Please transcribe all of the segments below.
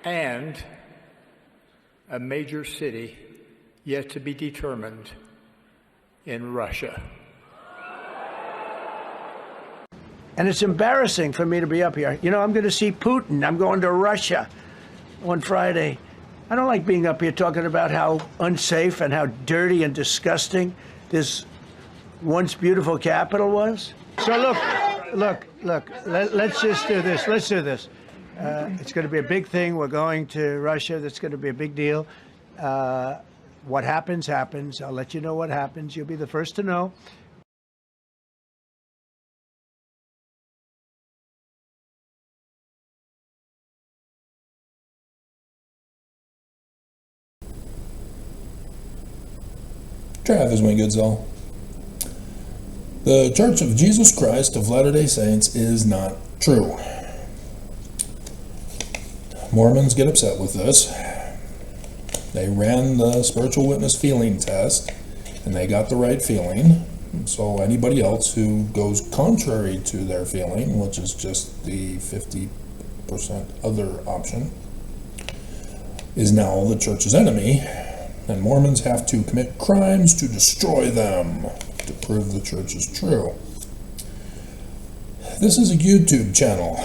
and a major city yet to be determined in Russia. And it's embarrassing for me to be up here. You know, I'm going to see Putin. I'm going to Russia on Friday. I don't like being up here talking about how unsafe and how dirty and disgusting this once beautiful capital was. So look, let's just do this. Let's do this. It's going to be a big thing. We're going to Russia. That's going to be a big deal. What happens, happens. I'll let you know what happens. You'll be the first to know. Travis, my good soul. The Church of Jesus Christ of Latter-day Saints is not true. Mormons get upset with this. They ran the spiritual witness feeling test, and they got the right feeling. So anybody else who goes contrary to their feeling, which is just the 50% other option, is now the church's enemy. And Mormons have to commit crimes to destroy them to prove the church is true. This is a YouTube channel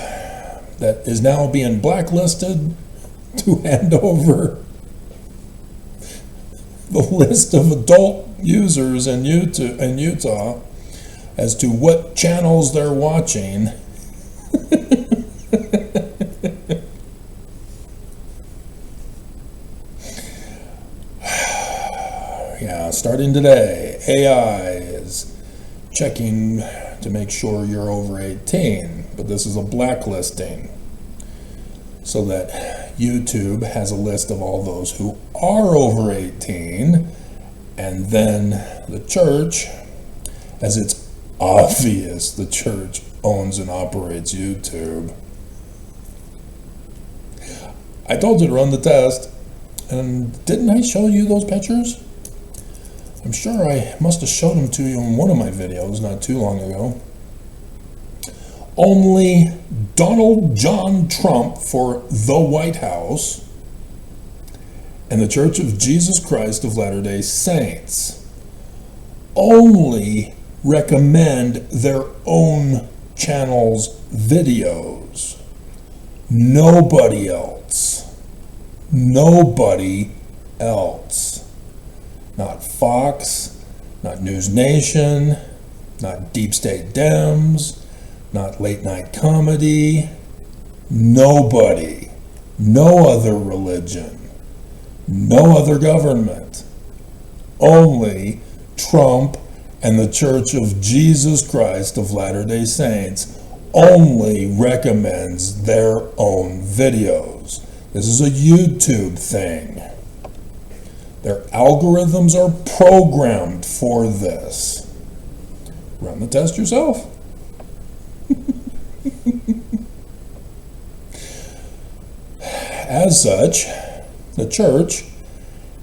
that is now being blacklisted to hand over the list of adult users in Utah as to what channels they're watching. Yeah, starting today, AI is checking to make sure you're over 18, but this is a blacklisting so that YouTube has a list of all those who are over 18, and then the church, as it's obvious the church owns and operates YouTube. I told you to run the test, and didn't I show you those pictures? I'm sure I must have showed them to you in one of my videos not too long ago. Only Donald John Trump for the White House and the Church of Jesus Christ of Latter-day Saints only recommend their own channel's videos. Nobody else. Nobody else. Not Fox, not News Nation, not Deep State Dems, not late night comedy. Nobody. No other religion. No other government. Only Trump and the Church of Jesus Christ of Latter-day Saints only recommends their own videos. This is a YouTube thing. Their algorithms are programmed for this. Run the test yourself. As such, the church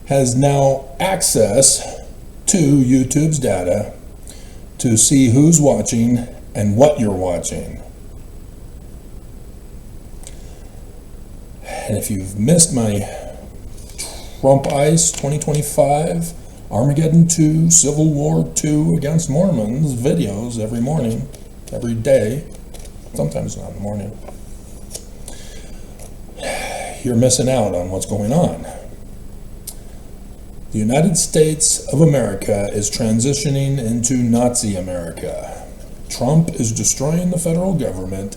has now access to YouTube's data to see who's watching and what you're watching. And if you've missed my Trump Ice 2025, Armageddon 2, Civil War 2 against Mormons videos every morning, every day, sometimes not in the morning, you're missing out on what's going on. The United States of America is transitioning into Nazi America. Trump is destroying the federal government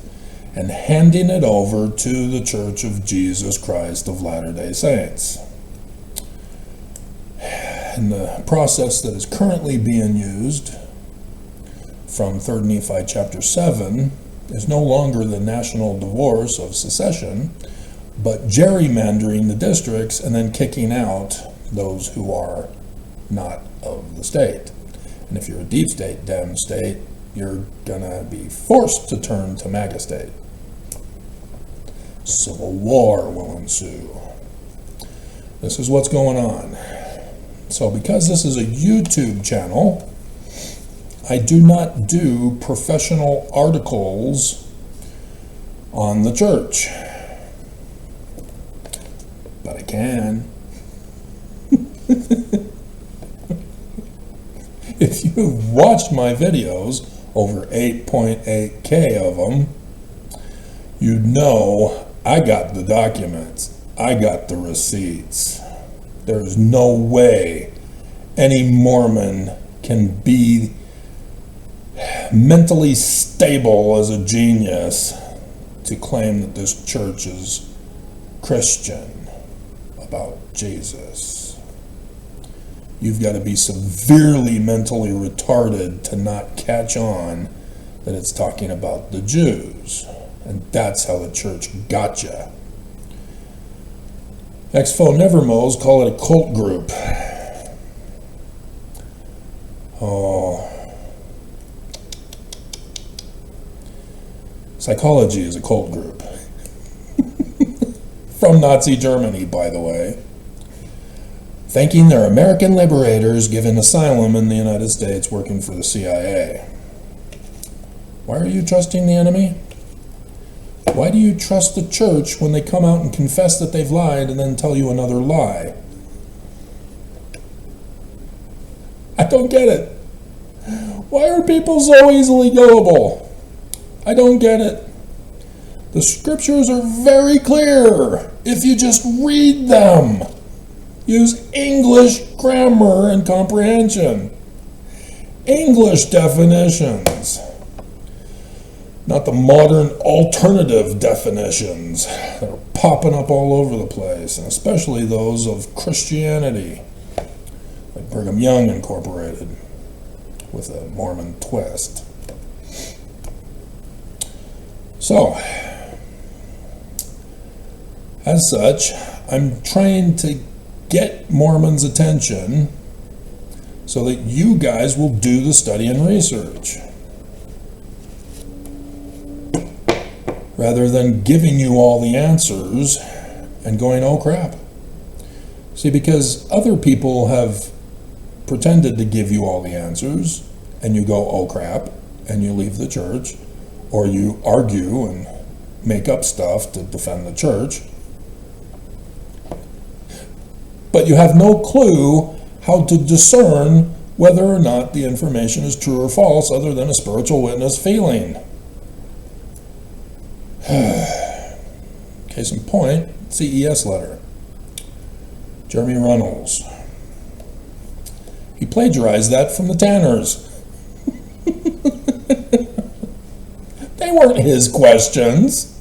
and handing it over to the Church of Jesus Christ of Latter-day Saints. And the process that is currently being used from 3 Nephi chapter 7 is no longer the national divorce of secession, but gerrymandering the districts and then kicking out those who are not of the state. And if you're a deep state, Dem state, you're gonna be forced to turn to MAGA state. Civil war will ensue. This is what's going on. So because this is a YouTube channel, I do not do professional articles on the church. but I can. If you've watched my videos, over 8.8K of them, you know I got the documents. I got the receipts. There's no way any Mormon can be mentally stable as a genius to claim that this church is Christian about Jesus. You've got to be severely mentally retarded to not catch on that it's talking about the Jews. And that's how the church got you. Exfo Nevermos call it a cult group. Oh. Psychology is a cult group. From Nazi Germany, by the way. Thanking their American liberators given asylum in the United States working for the CIA. Why are you trusting the enemy? Why do you trust the church when they come out and confess that they've lied and then tell you another lie? I don't get it. Why are people so easily gullible? I don't get it. The scriptures are very clear if you just read them. Use English grammar and comprehension. English definitions. Not the modern alternative definitions that are popping up all over the place, and especially those of Christianity, like Brigham Young Incorporated, with a Mormon twist. So, as such, I'm trying to get Mormons' attention so that you guys will do the study and research, rather than giving you all the answers and going, oh crap. See, because other people have pretended to give you all the answers, and you go, oh crap, and you leave the church, or you argue and make up stuff to defend the church. But you have no clue how to discern whether or not the information is true or false other than a spiritual witness feeling. Case in point, CES letter. Jeremy Reynolds. He plagiarized that from the Tanners. They weren't his questions.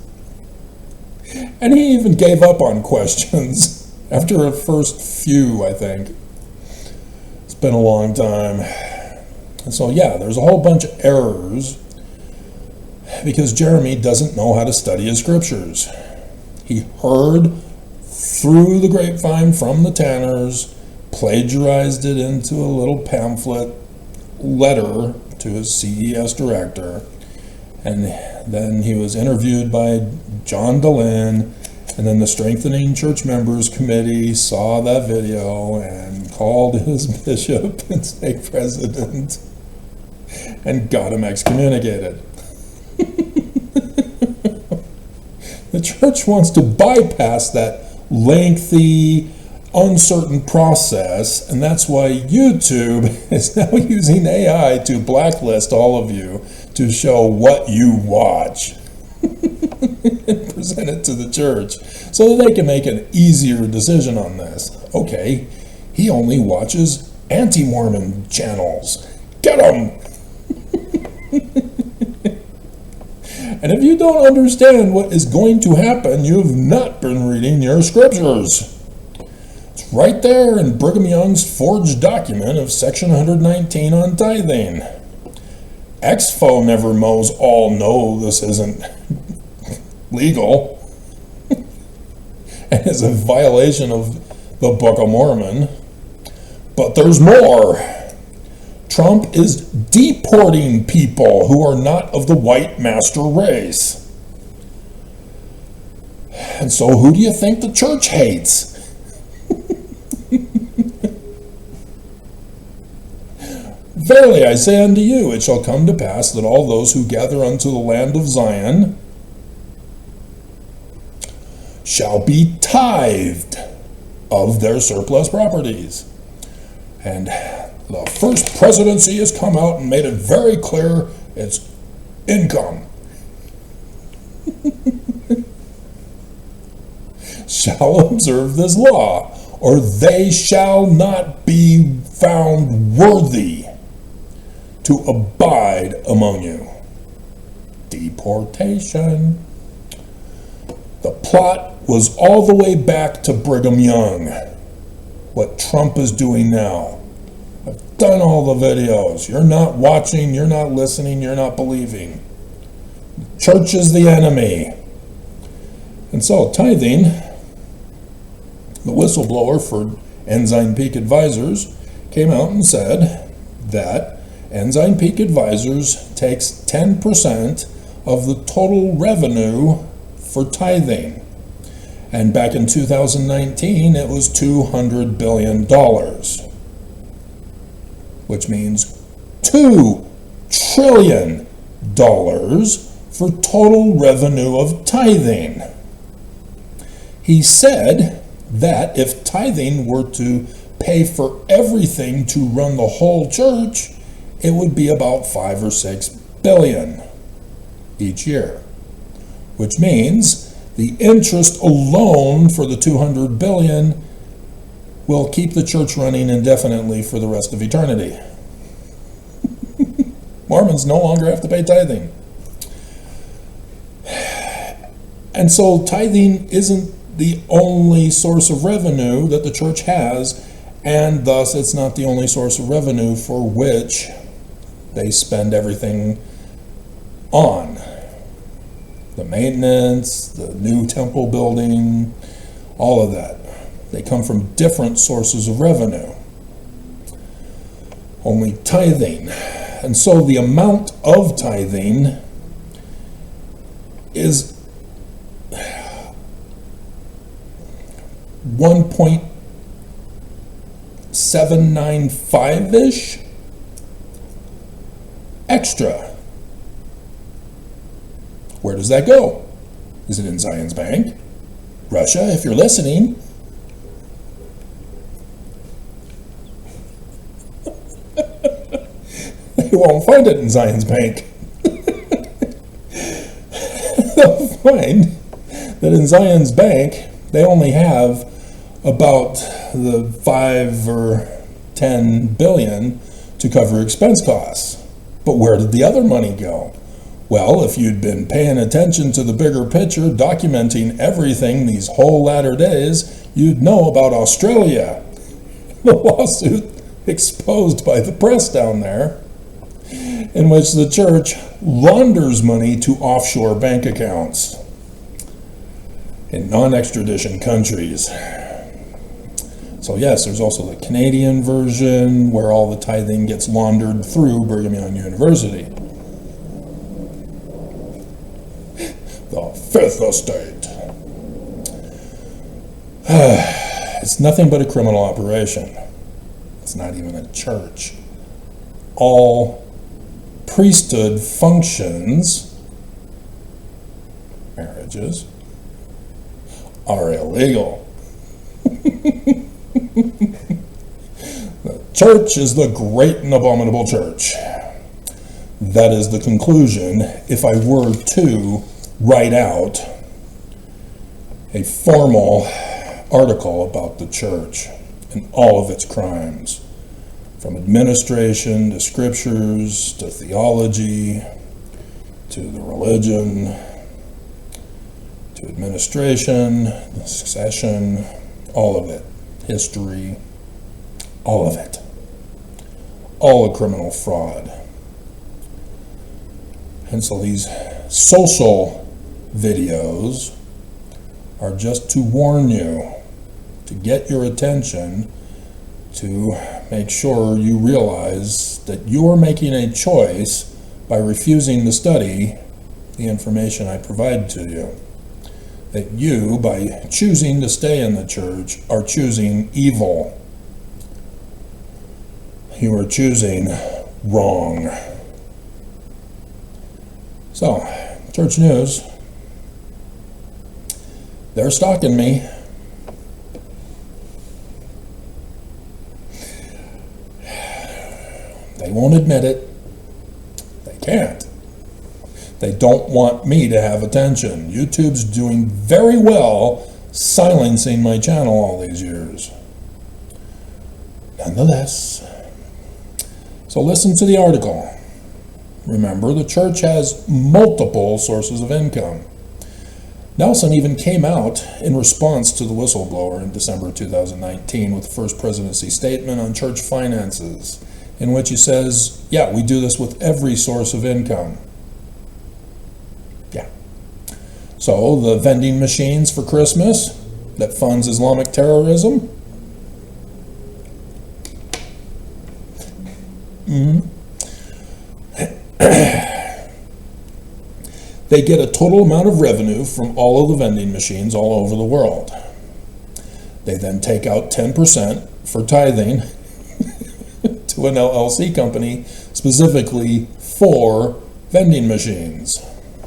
And he even gave up on questions after a first few, I think. It's been a long time. And so, yeah, there's a whole bunch of errors because Jeremy doesn't know how to study his scriptures. He heard through the grapevine from the Tanners, plagiarized it into a little pamphlet letter to his CES director, and then he was interviewed by John Dehlin, and then the Strengthening Church Members Committee saw that video and called his bishop and stake president and got him excommunicated. The church wants to bypass that lengthy, uncertain process, and that's why YouTube is now using AI to blacklist all of you to show what you watch and present it to the church so that they can make an easier decision on this. Okay, he only watches anti-Mormon channels. Get him! And if you don't understand what is going to happen, you've not been reading your scriptures. It's right there in Brigham Young's forged document of Section 119 on tithing. Exfo Nevermos all know this isn't legal and is a violation of the Book of Mormon. But there's more. Trump is deporting people who are not of the white master race. And so who do you think the church hates? Verily I say unto you, it shall come to pass that all those who gather unto the land of Zion shall be tithed of their surplus properties. And the first presidency has come out and made it very clear it's income. Shall observe this law, or they shall not be found worthy to abide among you. Deportation. The plot was all the way back to Brigham Young. What Trump is doing now. I've done all the videos. You're not watching, you're not listening, you're not believing. Church is the enemy. And so tithing, the whistleblower for Ensign Peak Advisors came out and said that Ensign Peak Advisors takes 10% of the total revenue for tithing. And back in 2019, it was $200 billion, which means $2 trillion for total revenue of tithing. He said that if tithing were to pay for everything to run the whole church, it would be about 5 or 6 billion each year, which means the interest alone for the 200 billion will keep the church running indefinitely for the rest of eternity. Mormons no longer have to pay tithing. And so tithing isn't the only source of revenue that the church has, and thus it's not the only source of revenue for which they spend everything on. The maintenance, the new temple building, all of that. They come from different sources of revenue. Only tithing. And so the amount of tithing is 1.795-ish extra. Where does that go? Is it in Zion's Bank? Russia, if you're listening. They won't find it in Zion's Bank. They'll find that in Zion's Bank, they only have about the 5 or 10 billion to cover expense costs. But where did the other money go? Well, if you'd been paying attention to the bigger picture, documenting everything these whole latter days, you'd know about Australia. The lawsuit exposed by the press down there, in which the church launders money to offshore bank accounts in non-extradition countries. So yes, there's also the Canadian version where all the tithing gets laundered through Brigham Young University. The Fifth Estate. It's nothing but a criminal operation. It's not even a church. All priesthood functions, marriages, are illegal. The church is the great and abominable church. That is the conclusion if I were to write out a formal article about the church and all of its crimes, from administration to scriptures to theology to the religion to administration, the succession, all of it, history, all of it, all a criminal fraud. And so these social videos are just to warn you, to get your attention, to make sure you realize that you are making a choice by refusing to study the information I provide to you. That you, by choosing to stay in the church, are choosing evil. You are choosing wrong. So, church news. They're stalking me. won't admit it. They can't. They don't want me to have attention. YouTube's doing very well silencing my channel all these years. Nonetheless, so listen to the article. Remember, the church has multiple sources of income. Nelson even came out in response to the whistleblower in December 2019 with the first presidency statement on church finances, in which he says, yeah, we do this with every source of income. Yeah. So the vending machines for Christmas that funds Islamic terrorism? They get a total amount of revenue from all of the vending machines all over the world. They then take out 10% for tithing to an LLC company specifically for vending machines,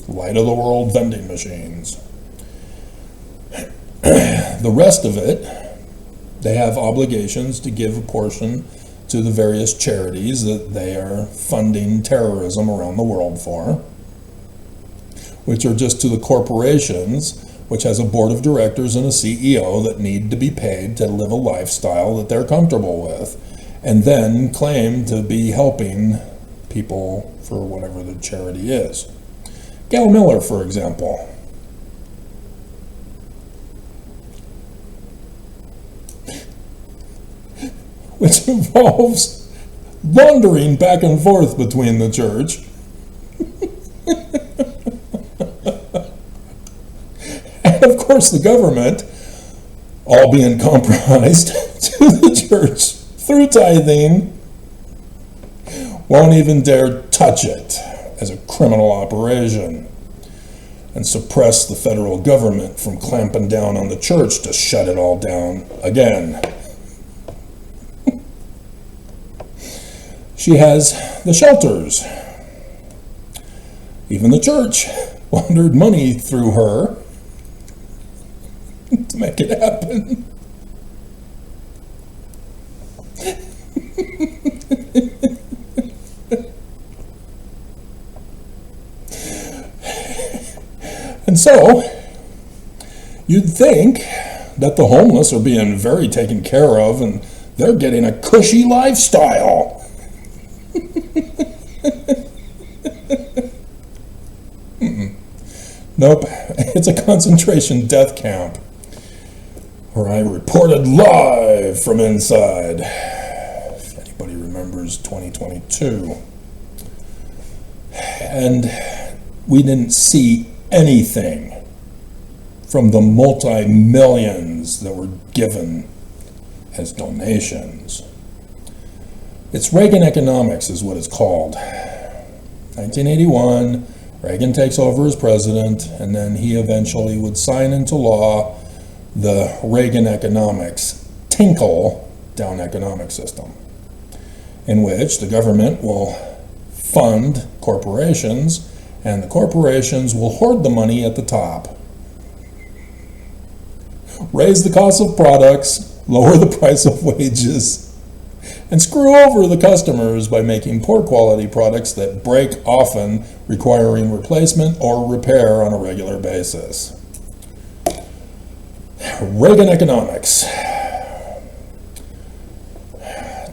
light of the world vending machines. The rest of it, they have obligations to give a portion to the various charities that they are funding terrorism around the world for, which are just to the corporations, which has a board of directors and a CEO that need to be paid to live a lifestyle that they're comfortable with, and then claim to be helping people for whatever the charity is. Gail Miller, for example. Which involves wandering back and forth between the church and of course the government, all being compromised to the church through tithing, won't even dare touch it as a criminal operation and suppress the federal government from clamping down on the church to shut it all down again. She has the shelters. Even the church laundered money through her to make it happen. And so, you'd think that the homeless are being very taken care of and they're getting a cushy lifestyle. Nope, it's a concentration death camp where I reported live from inside, if anybody remembers 2022. And we didn't see anything from the multi-millions that were given as donations. It's Reagan economics is what it's called. 1981, Reagan takes over as president, and then he eventually would sign into law the Reagan economics, tinkle-down economic system, in which the government will fund corporations, and the corporations will hoard the money at the top, raise the cost of products, lower the price of wages, and screw over the customers by making poor quality products that break often, requiring replacement or repair on a regular basis. Reagan economics.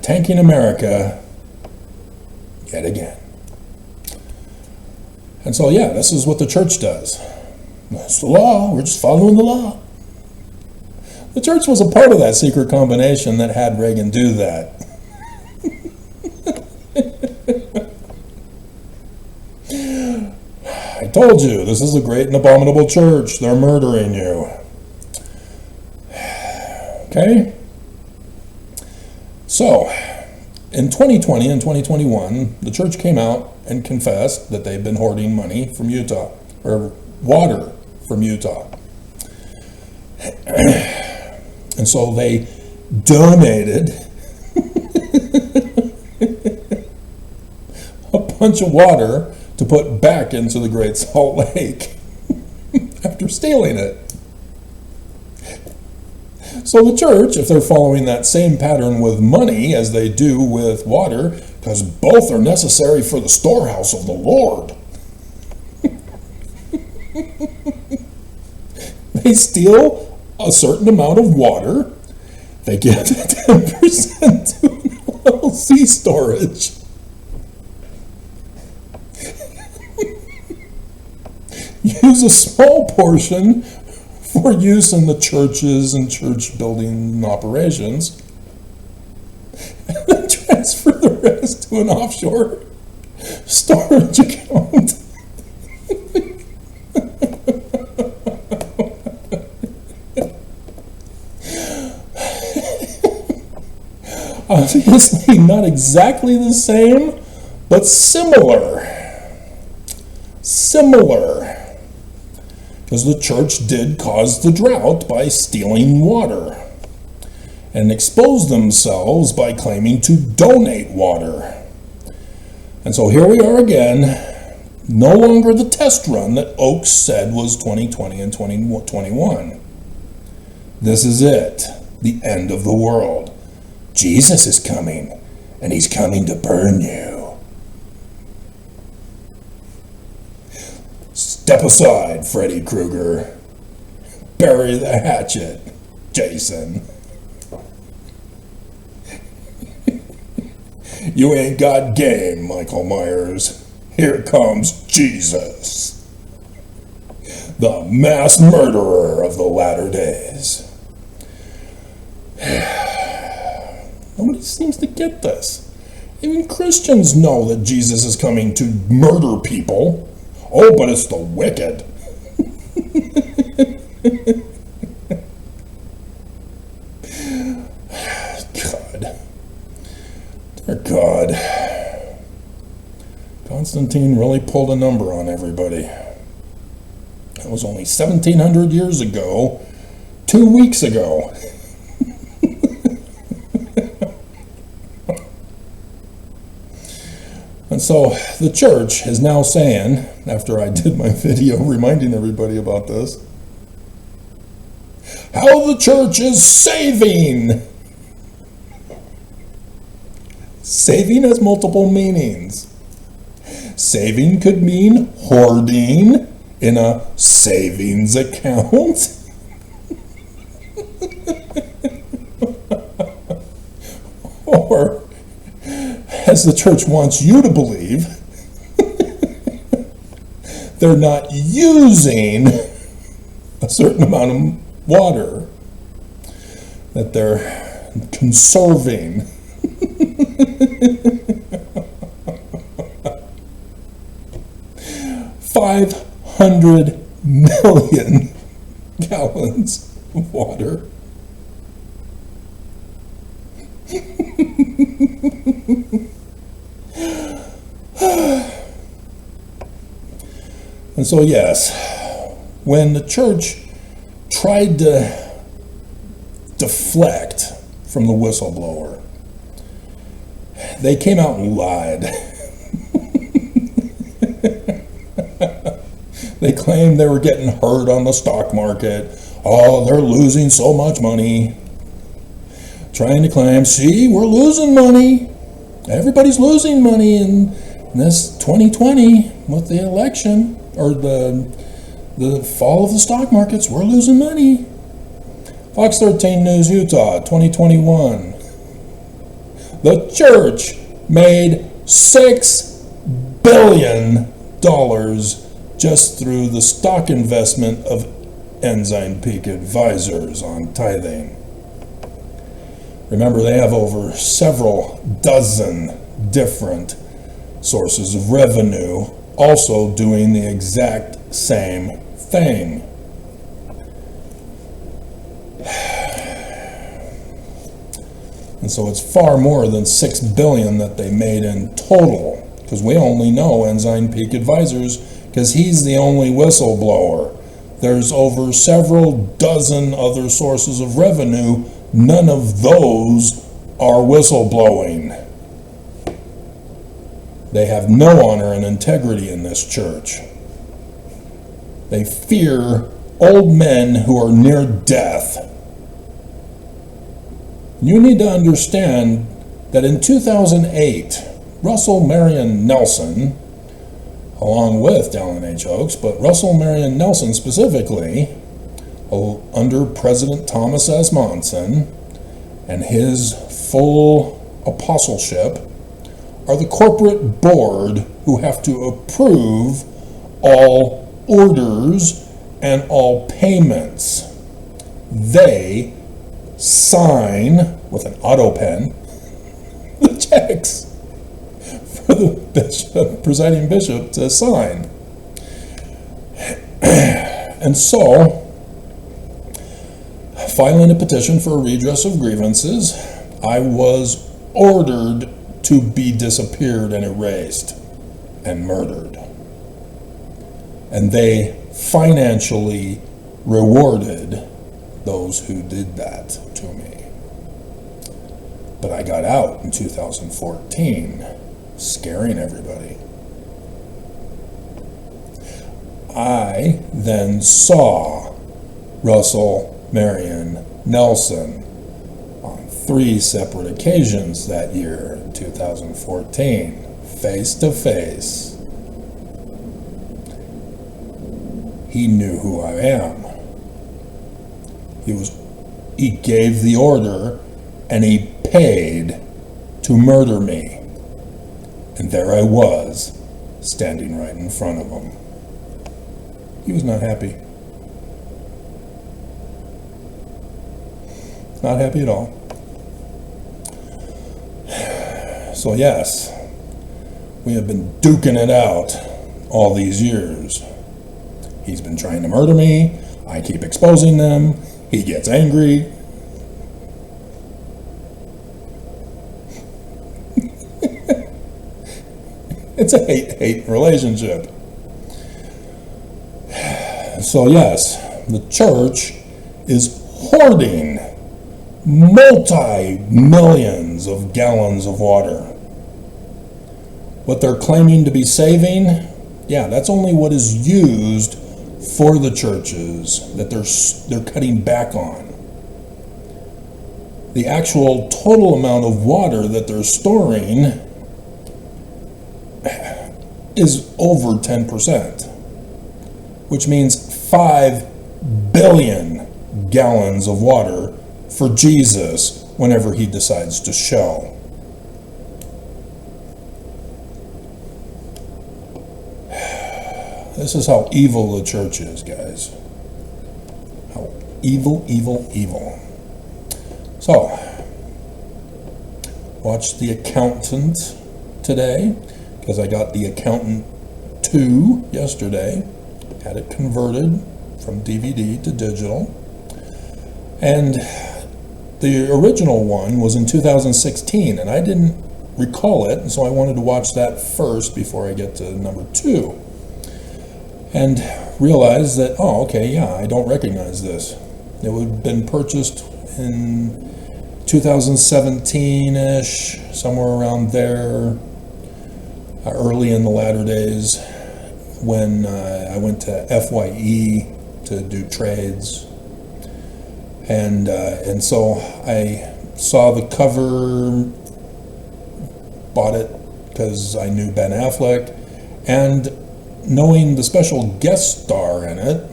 Tanking America yet again. And so, yeah, this is what the church does. It's the law. We're just following the law. The church was a part of that secret combination that had Reagan do that. I told you, this is a great and abominable church. They're murdering you. Okay? So, in 2020 and 2021, the church came out and confessed that they've been hoarding money from Utah, or water from Utah. And so they donated a bunch of water to put back into the Great Salt Lake after stealing it. So the church, if they're following that same pattern with money as they do with water, because both are necessary for the storehouse of the Lord. They steal a certain amount of water. They give 10% to an LLC storage. Use a small portion for use in the churches and church building operations. And then transfer the rest to an offshore storage account. Obviously not exactly the same, but similar. Similar. Because the church did cause the drought by stealing water and expose themselves by claiming to donate water. And so here we are again, no longer the test run that Oakes said was 2020 and 2021. This is it, the end of the world. Jesus is coming, and he's coming to burn you. Step aside, Freddy Krueger. Bury the hatchet, Jason. You ain't got game, Michael Myers. Here comes Jesus, the mass murderer of the latter days. Nobody seems to get this. Even Christians know that Jesus is coming to murder people. Oh, but it's the wicked. God. Dear God. Constantine really pulled a number on everybody. That was only 1,700 years ago, 2 weeks ago. And so the church is now saying, after I did my video reminding everybody about this, how the church is saving. Saving has multiple meanings. Saving could mean hoarding in a savings account. Or, as the church wants you to believe, they're not using a certain amount of water, that they're conserving. $500 million gallons of water. And so, yes, when the church tried to deflect from the whistleblower, they came out and lied. They claimed they were getting hurt on the stock market. Oh, they're losing so much money. Trying to claim, see, we're losing money. Everybody's losing money in this 2020 with the election, or the fall of the stock markets. We're losing money. Fox 13 News, Utah, 2021. The church made $6 billion just through the stock investment of Ensign Peak Advisors on tithing. Remember, they have over several dozen different sources of revenue, also doing the exact same thing. And so it's far more than $6 billion that they made in total, because we only know Ensign Peak Advisors because he's the only whistleblower. There's over several dozen other sources of revenue. None of those are whistleblowing. They have no honor and integrity in this church. They fear old men who are near death. You need to understand that in 2008, Russell Marion Nelson, along with Dallin H. Oaks, but Russell Marion Nelson specifically, under President Thomas S. Monson and his full apostleship, are the corporate board who have to approve all orders and all payments. They sign with an auto pen the checks for the presiding bishop to sign. And so, filing a petition for a redress of grievances, I was ordered to be disappeared and erased and murdered. And they financially rewarded those who did that to me. But I got out in 2014, scaring everybody. I then saw Russell Marion Nelson on 3 separate occasions that year, in 2014, face to face. He knew who I am. He gave the order and he paid to murder me. And there I was, standing right in front of him. He was not happy. Not happy at all. So yes, we have been duking it out all these years. He's been trying to murder me. I keep exposing them. He gets angry. It's a hate-hate relationship. So yes, the church is hoarding multi-millions of gallons of water. What they're claiming to be saving, yeah, that's only what is used for the churches that they're cutting back on. The actual total amount of water that they're storing is over 10%, which means 5 billion gallons of water for Jesus whenever he decides to show. This is how evil the church is, guys. How evil, evil, evil. So, watched The Accountant today, because I got The Accountant 2 yesterday. Had it converted from DVD to digital. And the original one was in 2016, and I didn't recall it, and so I wanted to watch that first before I get to number 2. And realized that, oh, okay, yeah, I don't recognize this. It would have been purchased in 2017-ish, somewhere around there, early in the latter days, when I went to FYE to do trades. And so I saw the cover, bought it because I knew Ben Affleck, and knowing the special guest star in it,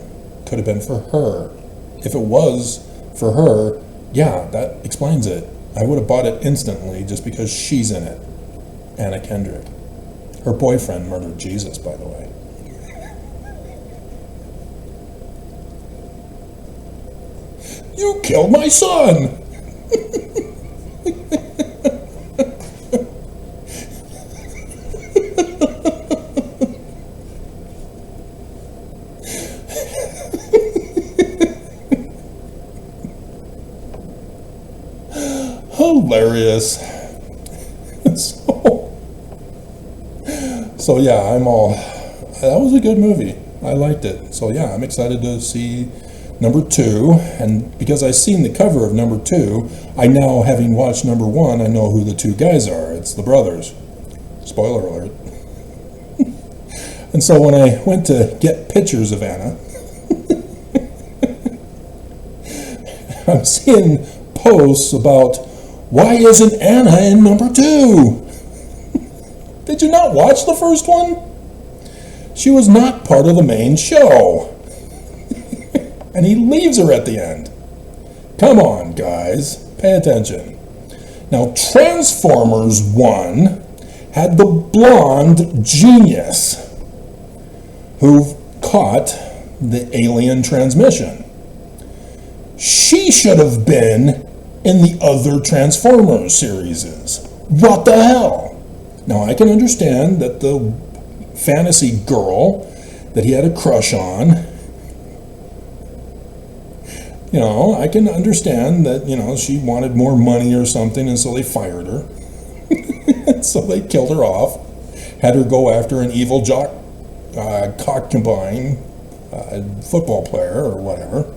could have been for her. If it was for her, yeah, that explains it. I would have bought it instantly just because she's in it. Anna Kendrick. Her boyfriend murdered Jesus, by the way. You killed my son! Hilarious. So yeah, that was a good movie. I liked it. So yeah, I'm excited to see number 2, and because I've seen the cover of number 2, I now, having watched number 1, I know who the 2 guys are. It's the brothers. Spoiler alert. And so when I went to get pictures of Anna, I'm seeing posts about, why isn't Anna in number 2? Did you not watch the first one? She was not part of the main show. And he leaves her at the end. Come on, guys, pay attention. Now, Transformers 1 had the blonde genius who caught the alien transmission. She should have been in the other Transformers series. What the hell? Now, I can understand that the fantasy girl that he had a crush on, I can understand that, she wanted more money or something, and so they fired her. So they killed her off, had her go after an evil concubine football player or whatever.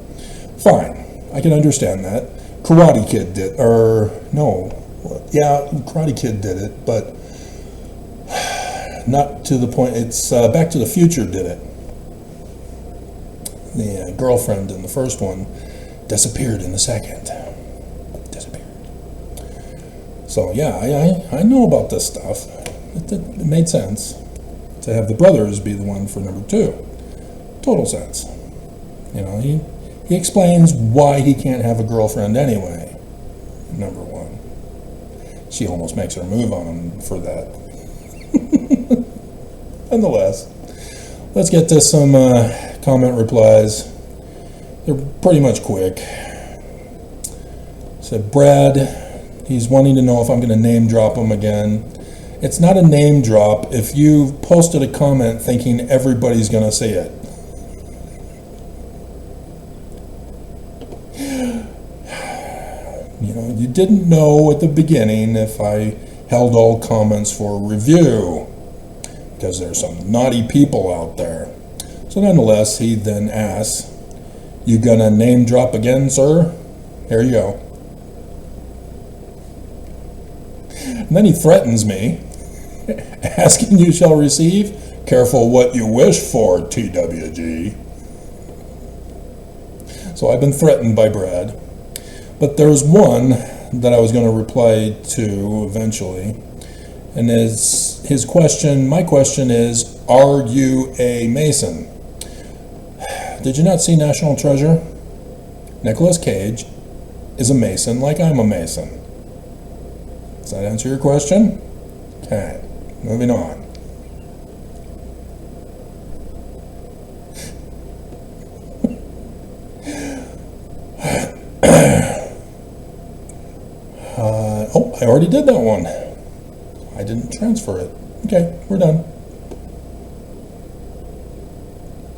Fine, I can understand that. Karate Kid did, Karate Kid did it, but not to the point. It's Back to the Future did it. The girlfriend in the first one disappeared in the second. Disappeared. So yeah, I know about this stuff. It made sense to have the brothers be the one for number 2. Total sense. He explains why he can't have a girlfriend anyway. Number 1. She almost makes her move on him for that. Nonetheless, let's get to some comment replies. They're pretty much quick. Said Brad, he's wanting to know if I'm going to name drop him again. It's not a name drop if you posted a comment thinking everybody's going to see it. You didn't know at the beginning if I held all comments for review, because there's some naughty people out there. So nonetheless, he then asks, you gonna name drop again, sir? Here you go. And then he threatens me, asking you shall receive. Careful what you wish for, TWG. So I've been threatened by Brad. But there's one that I was going to reply to eventually. And his question, my question is, are you a Mason? Did you not see National Treasure? Nicolas Cage is a Mason like I'm a Mason. Does that answer your question? Okay, moving on. I already did that one. I didn't transfer it. Okay, we're done.